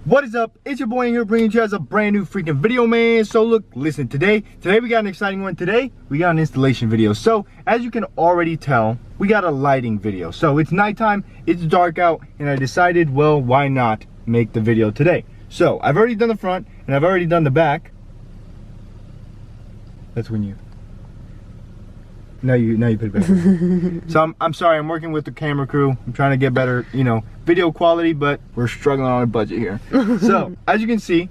What is up? It's your boy Aing here, bringing you guys a brand new freaking video, man. So look, listen, today we got an exciting one. Today we got an installation video. So as you can already tell, we got a lighting video. So it's nighttime, it's dark out, and I decided, well, why not make the video today? So I've already done the front and I've already done the back. That's when you now you put it back. So I'm sorry, I'm working with the camera crew. I'm trying to get better, you know, video quality, but we're struggling on a budget here. So as you can see,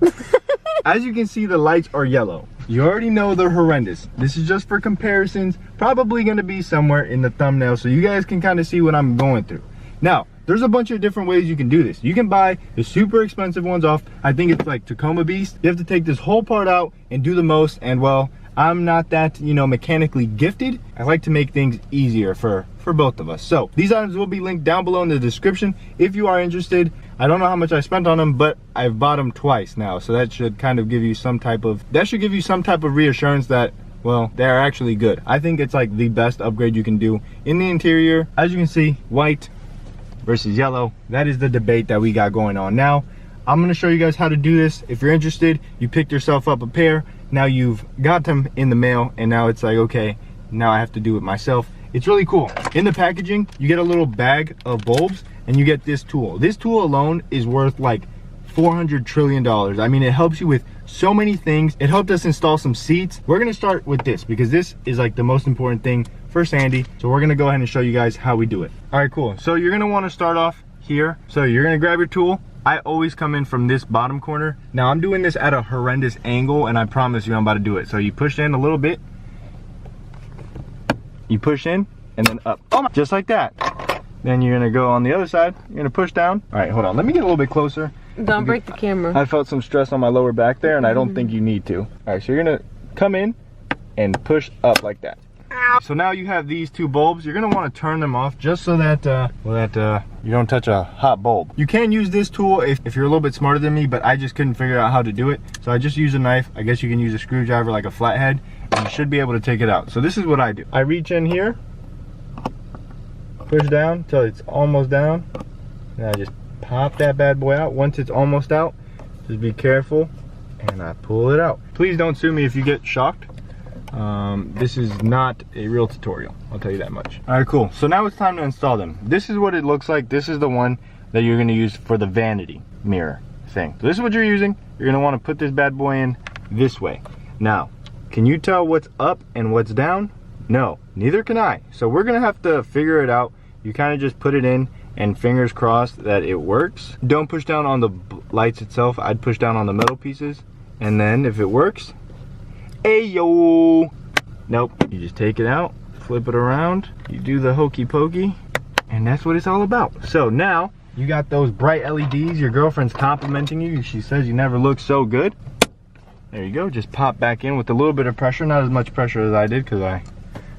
the lights are yellow. You already know they're horrendous. This is just for comparisons. Probably gonna be somewhere in the thumbnail so you guys can kind of see what I'm going through. Now, there's a bunch of different ways you can do this. You can buy the super expensive ones off. I think it's like Tacoma Beast. You have to take this whole part out and do the most, and well, I'm not that, you know, mechanically gifted. I like to make things easier for both of us. So these items will be linked down below in the description if you are interested. I don't know how much I spent on them, but I've bought them twice now, so that should kind of give you some type of reassurance that, well, they're actually good. I think it's like the best upgrade you can do in the interior. As you can see, white versus yellow, that is the debate that we got going on. Now I'm going to show you guys how to do this. If you're interested, you picked yourself up a pair, now you've got them in the mail, and now it's like, okay, now I have to do it myself. It's really cool. In the packaging, you get a little bag of bulbs, and you get this tool. This tool alone is worth like $400 trillion. I mean, it helps you with so many things. It helped us install some seats. We're gonna start with this because this is like the most important thing for Sandy. So we're gonna go ahead and show you guys how we do it. All right, cool. So you're gonna wanna start off here. So you're gonna grab your tool. I always come in from this bottom corner. Now I'm doing this at a horrendous angle, and I promise you I'm about to do it. So you push in a little bit. You push in and then up, just like that. Then you're gonna go on the other side. You're gonna push down. All right, hold on. Let me get a little bit closer. Don't break the camera. I felt some stress on my lower back there, and I don't think you need to. All right, so you're gonna come in and push up like that. So now you have these two bulbs. You're gonna want to turn them off just so that you don't touch a hot bulb. You can use this tool if you're a little bit smarter than me, but I just couldn't figure out how to do it. So I just use a knife. I guess you can use a screwdriver like a flathead, and you should be able to take it out. So this is what I do. I reach in here, push down until it's almost down, and I just pop that bad boy out. Once it's almost out, just be careful, and I pull it out. Please don't sue me if you get shocked. This is not a real tutorial, I'll tell you that much. All right, cool. So now it's time to install them. This is what it looks like. This is the one that you're gonna use for the vanity mirror thing. So this is what you're using. You're gonna wanna put this bad boy in this way. Now, can you tell what's up and what's down? No, neither can I. So we're gonna have to figure it out. You kind of just put it in and fingers crossed that it works. Don't push down on the lights itself. I'd push down on the metal pieces, and then if it works, ayo. Nope, you just take it out, flip it around, you do the hokey pokey, and that's what it's all about. So now you got those bright LEDs. Your girlfriend's complimenting you. She says you never look so good. There you go. Just pop back in with a little bit of pressure, not as much pressure as I did because I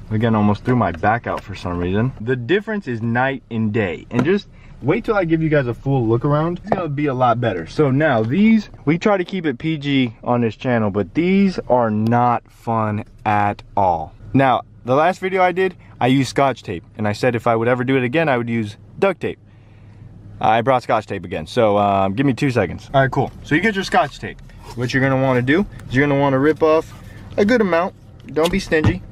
again almost threw my back out for some reason. The difference is night and day, and just wait till I give you guys a full look around. It's gonna be a lot better. So now these, we try to keep it PG on this channel, but these are not fun at all. Now, the last video I did, I used Scotch tape, and I said if I would ever do it again, I would use duct tape. I brought Scotch tape again, so give me 2 seconds. All right, cool. So you get your Scotch tape. What you're gonna wanna do is you're gonna wanna rip off a good amount. Don't be stingy.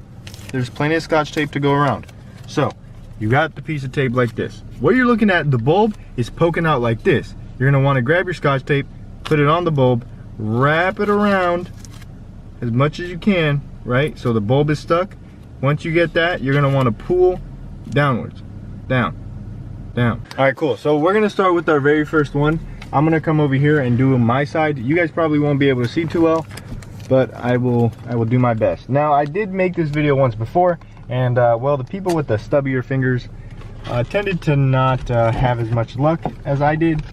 There's plenty of Scotch tape to go around. So you got the piece of tape like this. What you're looking at, the bulb is poking out like this. You're gonna wanna grab your Scotch tape, put it on the bulb, wrap it around as much as you can, right? So the bulb is stuck. Once you get that, you're gonna wanna pull downwards, down, down. All right, cool. So we're gonna start with our very first one. I'm gonna come over here and do my side. You guys probably won't be able to see too well, but I will do my best. Now, I did make this video once before, and well, the people with the stubbier fingers tended to not have as much luck as I did.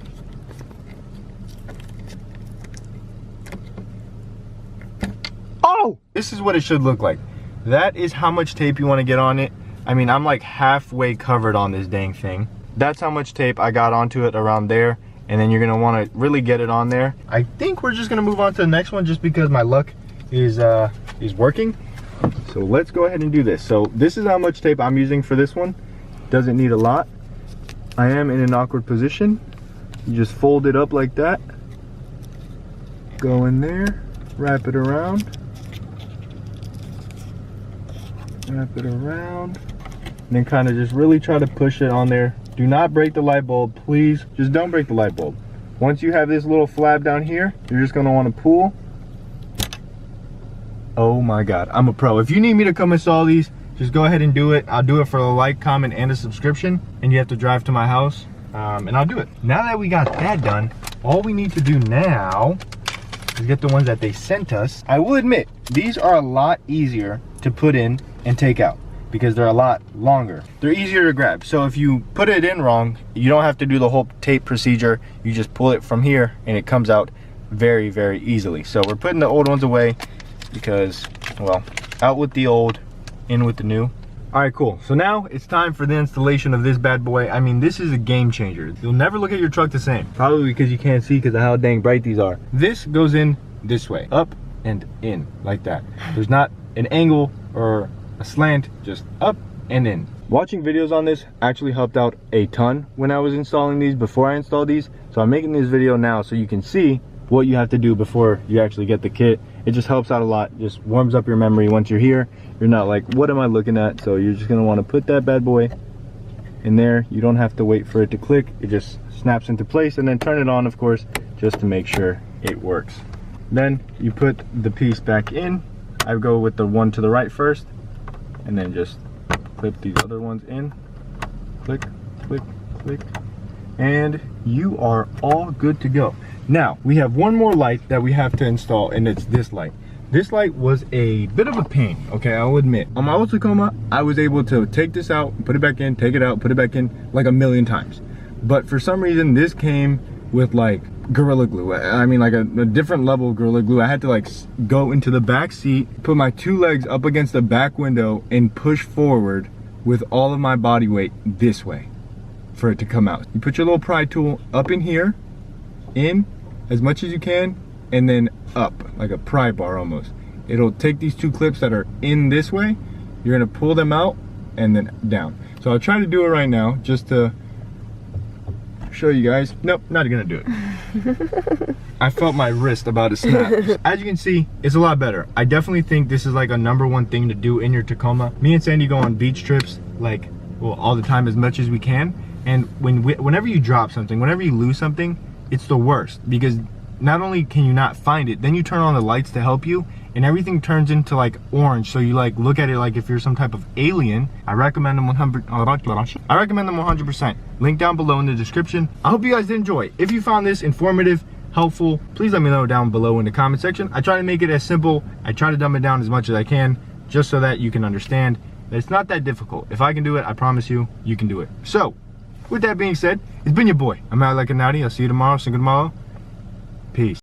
Oh, this is what it should look like. That is how much tape you want to get on it. I mean, I'm like halfway covered on this dang thing. That's how much tape I got onto it around there. And then you're gonna want to really get it on there. I think we're just gonna move on to the next one just because my luck is working. So let's go ahead and do this. So this is how much tape I'm using for this one. Doesn't need a lot. I am in an awkward position. You just fold it up like that. Go in there, wrap it around. Wrap it around. And then kind of just really try to push it on there. Do not break the light bulb, please. Just don't break the light bulb. Once you have this little flap down here, you're just gonna wanna pull. Oh my God, I'm a pro. If you need me to come install these, just go ahead and do it. I'll do it for a like, comment, and a subscription. And you have to drive to my house, and I'll do it. Now that we got that done, all we need to do now is get the ones that they sent us. I will admit, these are a lot easier to put in and take out because they're a lot longer. They're easier to grab. So if you put it in wrong, you don't have to do the whole tape procedure. You just pull it from here and it comes out very, very easily. So we're putting the old ones away because, well, out with the old, in with the new. All right, cool. So now it's time for the installation of this bad boy. I mean, this is a game changer. You'll never look at your truck the same. Probably because you can't see because of how dang bright these are. This goes in this way, up and in, like that. There's not an angle or a slant, just up and in. Watching videos on this actually helped out a ton when I was installing these, before I installed these. So I'm making this video now so you can see what you have to do before you actually get the kit. It just helps out a lot, just warms up your memory. Once you're here, you're not like, what am I looking at? So you're just gonna wanna put that bad boy in there. You don't have to wait for it to click. It just snaps into place, and then turn it on, of course, just to make sure it works. Then you put the piece back in. I go with the one to the right first, and then just clip these other ones in. Click, click, click, and you are all good to go. Now, we have one more light that we have to install, and it's this light. This light was a bit of a pain, okay, I'll admit. On my old Tacoma, I was able to take this out, put it back in, take it out, put it back in, like a million times. But for some reason, this came with like Gorilla Glue. I mean, like a different level of Gorilla Glue. I had to like go into the back seat, put my two legs up against the back window, and push forward with all of my body weight this way for it to come out. You put your little pry tool up in here, in as much as you can, and then up, like a pry bar almost. It'll take these two clips that are in this way, you're gonna pull them out, and then down. So I'll try to do it right now, just to show you guys. Nope, not gonna do it. I felt my wrist about to snap. As you can see, it's a lot better. I definitely think this is like a #1 thing to do in your Tacoma. Me and Sandy go on beach trips, like, well, all the time, as much as we can. And whenever you drop something, whenever you lose something, it's the worst, because not only can you not find it, then you turn on the lights to help you, and everything turns into like orange. So you like look at it like if you're some type of alien. I recommend them 100%. Link down below in the description. I hope you guys did enjoy. If you found this informative, helpful, please let me know down below in the comment section. I try to make it as simple. I try to dumb it down as much as I can, just so that you can understand that it's not that difficult. If I can do it, I promise you, you can do it. So, with that being said, it's been your boy. I'm out like a naughty. I'll see you tomorrow. Sing tomorrow. Peace.